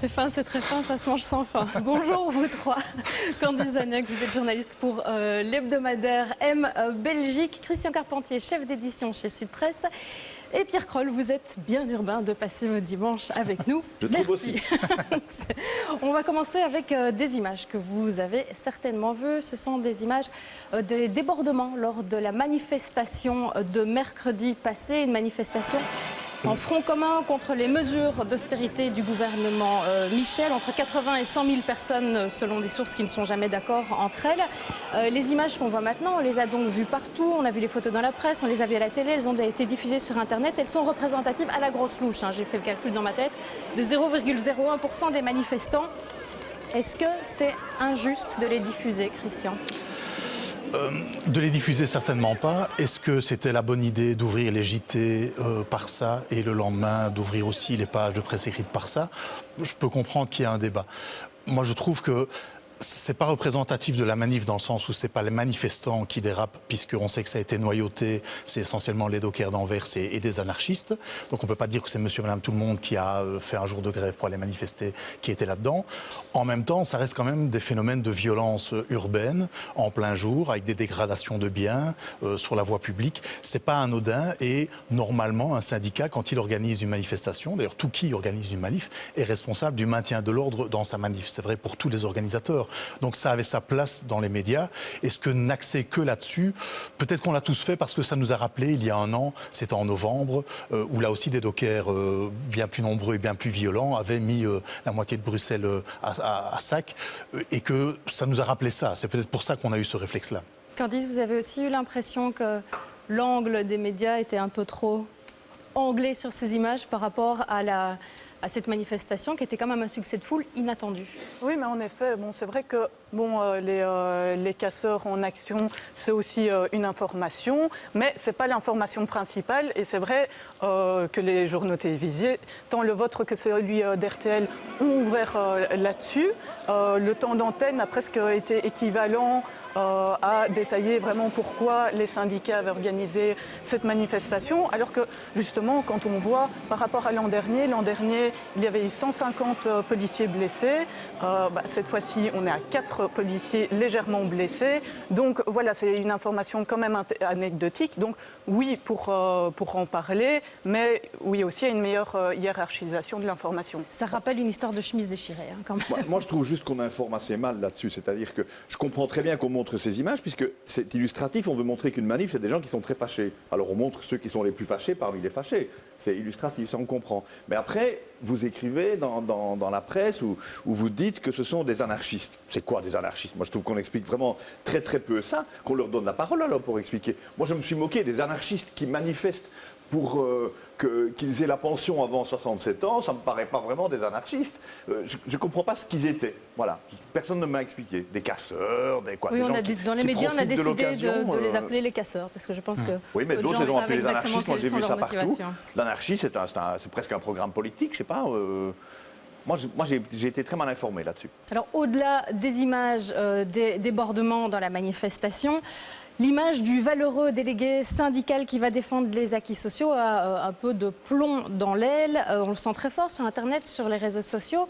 C'est fin, c'est très fin, ça se mange sans fin. Bonjour vous trois. Candice Vaniac, vous êtes journaliste pour l'hebdomadaire M Belgique. Christian Carpentier, chef d'édition chez Sud Presse. Et Pierre Kroll, vous êtes bien urbain de passer votre dimanche avec nous. Je trouve aussi. On va commencer avec des images que vous avez certainement vues. Ce sont des images des débordements lors de la manifestation de mercredi passé. Une manifestation en front commun contre les mesures d'austérité du gouvernement Michel. Entre 80 et 100 000 personnes, selon des sources qui ne sont jamais d'accord entre elles. Les images qu'on voit maintenant, on les a donc vues partout. On a vu les photos dans la presse, on les a vues à la télé. Elles ont été diffusées sur Internet. Elles sont représentatives à la grosse louche. J'ai fait le calcul dans ma tête. De 0,01% des manifestants. Est-ce que c'est injuste de les diffuser, Christian ? De les diffuser, certainement pas. Est-ce que c'était la bonne idée d'ouvrir les JT par ça et le lendemain d'ouvrir aussi les pages de presse écrites par ça? Je peux comprendre qu'il y a un débat. Moi, je trouve que c'est pas représentatif de la manif dans le sens où c'est pas les manifestants qui dérapent, puisqu'on sait que ça a été noyauté, c'est essentiellement les dockers d'Anvers et des anarchistes. Donc on peut pas dire que c'est monsieur, madame, tout le monde qui a fait un jour de grève pour aller manifester qui était là-dedans. En même temps, ça reste quand même des phénomènes de violence urbaine en plein jour, avec des dégradations de biens sur la voie publique. C'est pas anodin et normalement un syndicat, quand il organise une manifestation, d'ailleurs tout qui organise une manif, est responsable du maintien de l'ordre dans sa manif. C'est vrai pour tous les organisateurs. Donc ça avait sa place dans les médias. Est-ce que n'axer que là-dessus? Peut-être qu'on l'a tous fait parce que ça nous a rappelé il y a un an, c'était en novembre, où là aussi des dockers bien plus nombreux et bien plus violents avaient mis la moitié de Bruxelles à sac et que ça nous a rappelé ça. C'est peut-être pour ça qu'on a eu ce réflexe-là. Candice, vous avez aussi eu l'impression que l'angle des médias était un peu trop anglé sur ces images par rapport à cette manifestation qui était quand même un succès de foule inattendu. Oui, mais en effet, c'est vrai que les casseurs en action, c'est aussi une information, mais ce n'est pas l'information principale. Et c'est vrai que les journaux télévisés, tant le vôtre que celui d'RTL, ont ouvert là-dessus. Le temps d'antenne a presque été équivalent à détailler vraiment pourquoi les syndicats avaient organisé cette manifestation, alors que justement, quand on voit par rapport à l'an dernier, il y avait eu 150 policiers blessés. Cette fois-ci, on est à 4 policiers légèrement blessés. Donc voilà, c'est une information quand même anecdotique. Donc oui, pour en parler, mais oui aussi à une meilleure hiérarchisation de l'information. Ça rappelle une histoire de chemise déchirée, quand même. Moi, je trouve juste qu'on informe assez mal là-dessus. C'est-à-dire que je comprends très bien qu'on montre ces images, puisque c'est illustratif. On veut montrer qu'une manif, c'est des gens qui sont très fâchés. Alors on montre ceux qui sont les plus fâchés parmi les fâchés. C'est illustratif, ça on comprend. Mais après, vous écrivez dans la presse où vous dites que ce sont des anarchistes. C'est quoi des anarchistes? Moi je trouve qu'on explique vraiment très très peu ça, qu'on leur donne la parole alors pour expliquer. Moi je me suis moqué des anarchistes qui manifestent pour qu'ils aient la pension avant 67 ans, ça ne me paraît pas vraiment des anarchistes. Je ne comprends pas ce qu'ils étaient. Voilà. Personne ne m'a expliqué. Des casseurs, des quoi. Oui, des gens dans les médias, on a décidé de les de appeler les casseurs, parce que je pense que oui, mais d'autres les ont appelés les anarchistes. Moi, j'ai vu ça partout. L'anarchie, c'est presque un programme politique, je sais pas. Moi, j'ai été très mal informé là-dessus. Alors, au-delà des images des débordements dans la manifestation, l'image du valeureux délégué syndical qui va défendre les acquis sociaux a un peu de plomb dans l'aile. On le sent très fort sur Internet, sur les réseaux sociaux.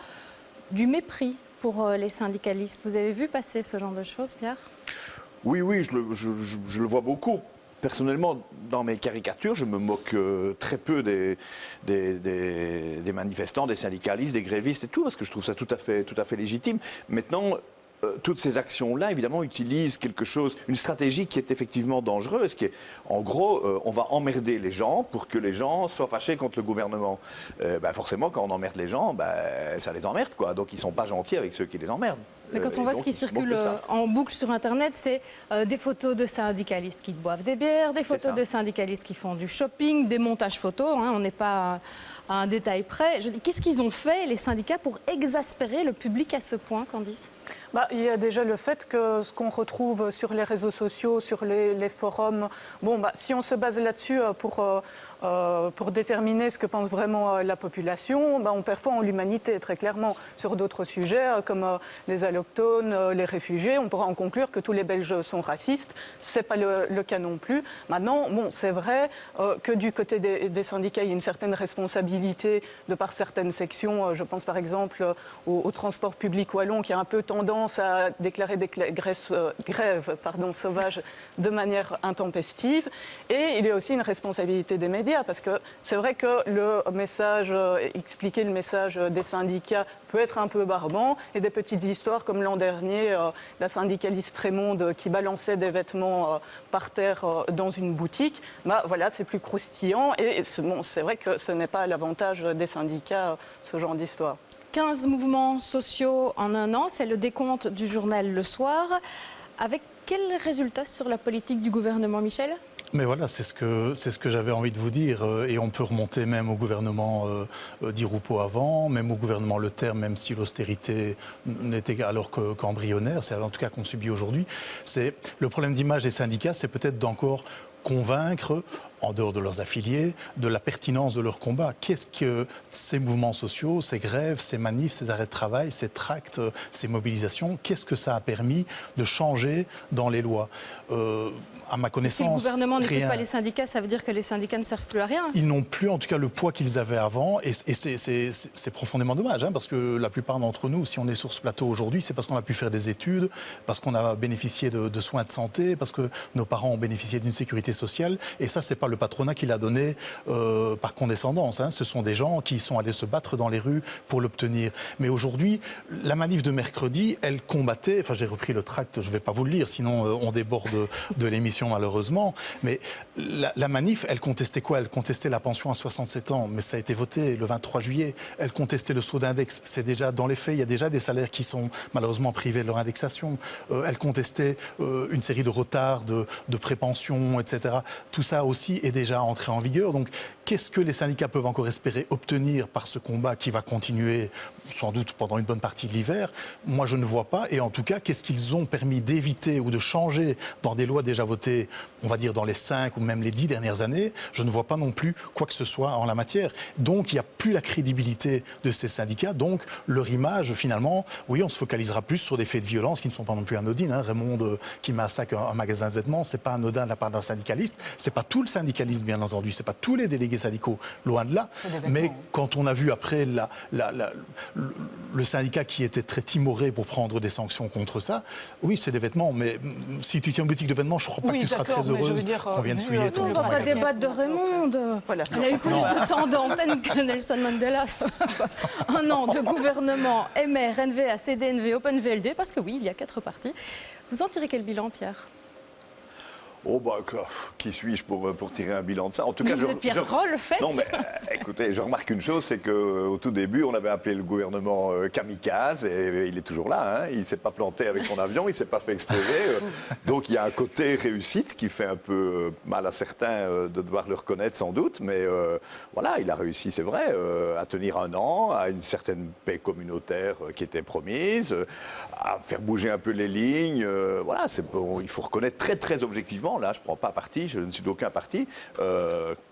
Du mépris pour les syndicalistes. Vous avez vu passer ce genre de choses, Pierre? Oui, je le vois beaucoup. Personnellement, dans mes caricatures, je me moque très peu des manifestants, des syndicalistes, des grévistes et tout, parce que je trouve ça tout à fait légitime. Maintenant, toutes ces actions-là, évidemment, utilisent quelque chose, une stratégie qui est effectivement dangereuse, qui est, en gros, on va emmerder les gens pour que les gens soient fâchés contre le gouvernement. Forcément, quand on emmerde les gens, ça les emmerde, quoi. Donc, ils ne sont pas gentils avec ceux qui les emmerdent. Mais quand on voit ce qui circule en boucle sur Internet, c'est des photos de syndicalistes qui boivent des bières, des photos de syndicalistes qui font du shopping, des montages photos, on n'est pas à un détail près. Qu'est-ce qu'ils ont fait, les syndicats, pour exaspérer le public à ce point, Candice? Il y a déjà le fait que ce qu'on retrouve sur les réseaux sociaux, sur les forums, si on se base là-dessus pour pour déterminer ce que pense vraiment la population, on perd foi en l'humanité, très clairement. Sur d'autres sujets, comme les allochtones, les réfugiés, on pourra en conclure que tous les Belges sont racistes. Ce n'est pas le cas non plus. Maintenant, c'est vrai que du côté des syndicats, il y a une certaine responsabilité de par certaines sections. Je pense par exemple au transport public wallon qui a un peu tendance à déclarer des grèves sauvages de manière intempestive. Et il y a aussi une responsabilité des médias parce que c'est vrai que le message, expliquer le message des syndicats peut être un peu barbant et des petites histoires comme l'an dernier, la syndicaliste Raymonde qui balançait des vêtements par terre dans une boutique, voilà, c'est plus croustillant et c'est vrai que ce n'est pas à l'avantage des syndicats ce genre d'histoire. 15 mouvements sociaux en un an, c'est le décompte du journal Le Soir. Avec quels résultats sur la politique du gouvernement Michel ? Mais voilà, c'est ce que j'avais envie de vous dire. Et on peut remonter même au gouvernement Di Rupo avant, même au gouvernement Le Terme, même si l'austérité n'était alors qu'embryonnaire, c'est en tout cas qu'on subit aujourd'hui. Le problème d'image des syndicats, c'est peut-être d'encore convaincre, en dehors de leurs affiliés, de la pertinence de leur combat. Qu'est-ce que ces mouvements sociaux, ces grèves, ces manifs, ces arrêts de travail, ces tracts, ces mobilisations, qu'est-ce que ça a permis de changer dans les lois ? À ma connaissance, si le gouvernement n'écoute rien. pas les syndicats, ça veut dire que les syndicats ne servent plus à rien. Ils n'ont plus en tout cas le poids qu'ils avaient avant et c'est profondément dommage parce que la plupart d'entre nous, si on est sur ce plateau aujourd'hui, c'est parce qu'on a pu faire des études, parce qu'on a bénéficié de soins de santé, parce que nos parents ont bénéficié d'une sécurité sociale et ça, c'est pas le patronat qui l'a donné par condescendance. Ce sont des gens qui sont allés se battre dans les rues pour l'obtenir. Mais aujourd'hui, la manif de mercredi, elle combattait, j'ai repris le tract, je ne vais pas vous le lire, sinon on déborde de l'émission malheureusement, mais la manif, elle contestait quoi? Elle contestait la pension à 67 ans, mais ça a été voté le 23 juillet. Elle contestait le saut d'index. C'est déjà dans les faits, il y a déjà des salaires qui sont malheureusement privés de leur indexation. Elle contestait une série de retards, de prépension, etc. Tout ça aussi est déjà entré en vigueur. Donc, qu'est-ce que les syndicats peuvent encore espérer obtenir par ce combat qui va continuer sans doute pendant une bonne partie de l'hiver? Moi, je ne vois pas. Et en tout cas, qu'est-ce qu'ils ont permis d'éviter ou de changer dans des lois déjà votées, on va dire dans les 5 ou même les 10 dernières années? Je ne vois pas non plus quoi que ce soit en la matière. Donc, il n'y a plus la crédibilité de ces syndicats. Donc, leur image, finalement, oui, on se focalisera plus sur des faits de violence qui ne sont pas non plus anodines. Raymond qui massacre un magasin de vêtements, c'est pas anodin de la part d'un syndicaliste. C'est pas tout le syndicalisme, bien entendu. C'est pas tous les délégués syndicaux, loin de là. Mais quand on a vu après le syndicat qui était très timoré pour prendre des sanctions contre ça, oui, c'est des vêtements. Mais si tu tiens une boutique de vêtements, je ne crois pas que tu seras très heureuse qu'on vienne souiller ton magasin. On ne va pas débattre de Raymond. Voilà. Elle a eu plus de temps d'antenne que Nelson Mandela. Un an de gouvernement MR, NVA, CDNV, Open VLD, parce que oui, il y a 4 partis. Vous en tirez quel bilan, Pierre ? Oh qui suis-je pour tirer un bilan de ça? En tout cas, vous êtes Pierre Groll, le fait. Non, mais écoutez, je remarque une chose, c'est qu'au tout début, on avait appelé le gouvernement kamikaze, et il est toujours là. Il ne s'est pas planté avec son avion, il ne s'est pas fait exploser. Donc il y a un côté réussite qui fait un peu mal à certains de devoir le reconnaître sans doute, mais voilà, il a réussi, c'est vrai, à tenir un an, à une certaine paix communautaire qui était promise, à faire bouger un peu les lignes. Voilà, bon, il faut reconnaître très très objectivement. Là, je ne prends pas parti, je ne suis d'aucun parti,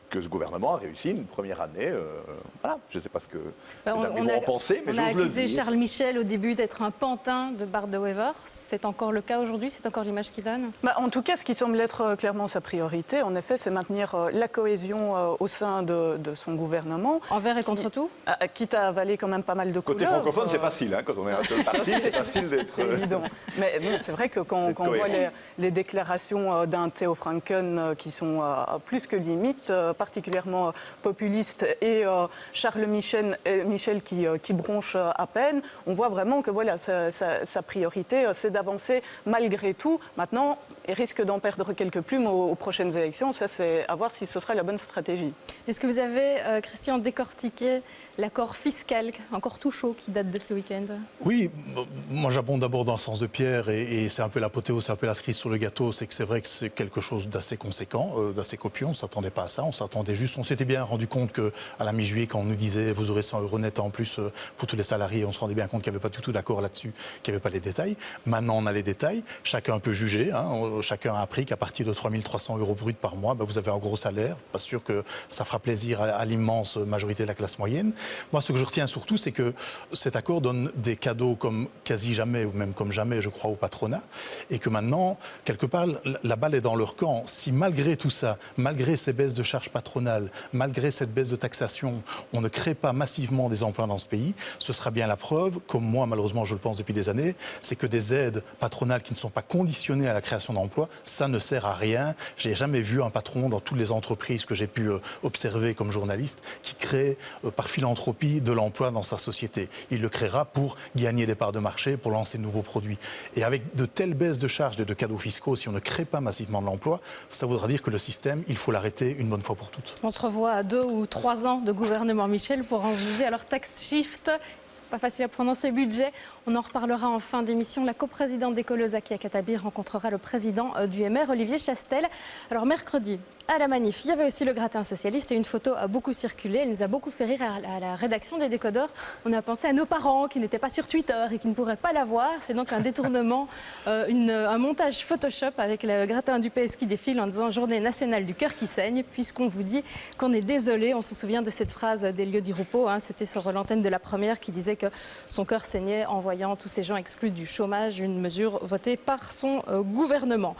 que ce gouvernement a réussi une première année. Voilà, je ne sais pas ce que les amis vont en penser, mais j'ose le dire. On a accusé Charles Michel au début d'être un pantin de Bart de Wever. C'est encore le cas aujourd'hui? C'est encore l'image qu'il donne? En tout cas, ce qui semble être clairement sa priorité, en effet, c'est maintenir la cohésion au sein de son gouvernement. Envers et contre tout? Quitte à avaler quand même pas mal de couleurs. Côté francophone, c'est facile. Quand on est un seul parti, c'est facile d'être... évident. Mais bon, c'est vrai que quand on voit les déclarations d'un Theo Franken qui sont plus que limites, particulièrement populiste, et Charles Michel qui bronche à peine, on voit vraiment que voilà, sa priorité, c'est d'avancer malgré tout. Maintenant, il risque d'en perdre quelques plumes aux prochaines élections. Ça, c'est à voir si ce sera la bonne stratégie. Est-ce que vous avez, Christian, décortiqué l'accord fiscal, encore tout chaud, qui date de ce week-end? Oui, moi j'abonde d'abord dans le sens de Pierre, et c'est un peu l'apothéose, c'est un peu la cerise sur le gâteau. C'est que c'est vrai que c'est quelque chose d'assez conséquent, d'assez copieux. On ne s'attendait pas à ça. On s'était bien rendu compte qu'à la mi-juillet, quand on nous disait vous aurez 100 € net en plus pour tous les salariés, on se rendait bien compte qu'il n'y avait pas du tout d'accord là-dessus, qu'il n'y avait pas les détails. Maintenant, on a les détails. Chacun peut juger. chacun a appris qu'à partir de 3 300 € bruts par mois, vous avez un gros salaire. Pas sûr que ça fera plaisir à l'immense majorité de la classe moyenne. Moi, ce que je retiens surtout, c'est que cet accord donne des cadeaux comme quasi jamais, ou même comme jamais, je crois, au patronat. Et que maintenant, quelque part, la balle est dans leur camp. Si malgré tout ça, malgré ces baisses de charges patronales, malgré cette baisse de taxation, on ne crée pas massivement des emplois dans ce pays, ce sera bien la preuve, comme moi, malheureusement, je le pense depuis des années, c'est que des aides patronales qui ne sont pas conditionnées à la création d'emplois, ça ne sert à rien. Je n'ai jamais vu un patron dans toutes les entreprises que j'ai pu observer comme journaliste qui crée par philanthropie de l'emploi dans sa société. Il le créera pour gagner des parts de marché, pour lancer de nouveaux produits. Et avec de telles baisses de charges et de cadeaux fiscaux, si on ne crée pas massivement de l'emploi, ça voudra dire que le système, il faut l'arrêter une bonne fois pour toutes. On se revoit à 2 ou 3 ans de gouvernement Michel pour en juger. Alors tax shift, pas facile à prononcer, budget. On en reparlera en fin d'émission. La coprésidente d'Écolo, Zakia Khattabi, rencontrera le président du MR, Olivier Chastel. Alors mercredi, à la manif, il y avait aussi le gratin socialiste et une photo a beaucoup circulé. Elle nous a beaucoup fait rire à la rédaction des Décodeurs. On a pensé à nos parents qui n'étaient pas sur Twitter et qui ne pourraient pas la voir. C'est donc un détournement, un montage Photoshop avec le gratin du PS qui défile en disant « Journée nationale du cœur qui saigne », puisqu'on vous dit qu'on est désolé. On se souvient de cette phrase d'Elio Di Rupo, c'était sur l'antenne de La Première, qui disait que son cœur saignait en voyant tous ces gens exclus du chômage, une mesure votée par son gouvernement.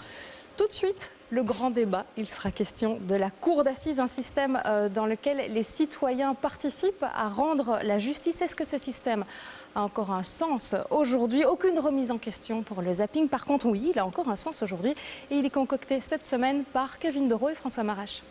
Tout de suite, le grand débat, il sera question de la cour d'assises, un système dans lequel les citoyens participent à rendre la justice. Est-ce que ce système a encore un sens aujourd'hui? Aucune remise en question pour le zapping. Par contre, oui, il a encore un sens aujourd'hui et il est concocté cette semaine par Kevin Doro et François Marache.